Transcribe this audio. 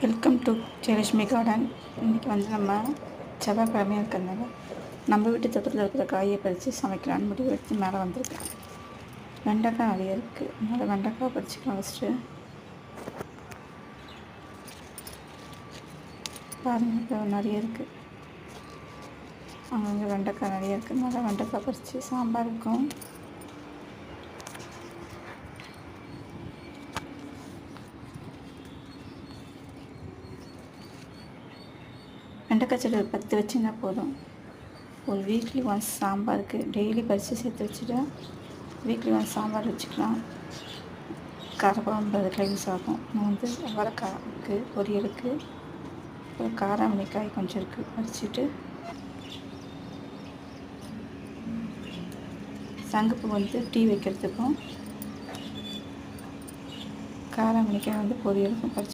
Welcome to Jayalakshmi garden. இன்றைக்கி வந்து நம்ம செவ்வாய்க்கிழமையாக இருக்கிறதுனால நம்ம வீட்டு தோட்டத்தில் இருக்கிற காயை பறித்து சமைக்கலான்னு முடிவு எடுத்து மேலே வந்திருக்கேன். வெண்டைக்காய் நிறைய இருக்குது, அதனால் வெண்டைக்காய் பறிச்சுக்கலாம். ஃபஸ்ட்டு பாருங்கள், நிறைய இருக்குது. அங்கங்கே வெண்டைக்காய் நிறைய இருக்கிறதுனால வெண்டைக்காய் பறித்து சாம்பார் இருக்கும். வெண்டைக்காய் செடி 10 வச்சிங்கன்னா போதும். ஒரு வீக்லி ஒன்ஸ் சாம்பாருக்கு டெய்லி பறித்து சேர்த்து வச்சுட்டு வீக்லி ஒன்ஸ் சாம்பார் வச்சுக்கலாம். காரக்குழம்பு அதுக்கெலாம் யூஸ் ஆகும். நான் வந்து அவரைக்காய் இருக்குது, பொரியலுக்கு. ஒரு காராமணிக்காய் கொஞ்சம் இருக்குது, பறிச்சுட்டு சங்குப்பூ வந்து டீ வைக்கிறதுக்கும், காராமணிக்காய் வந்து பொரியலுக்கும் பறிச்சு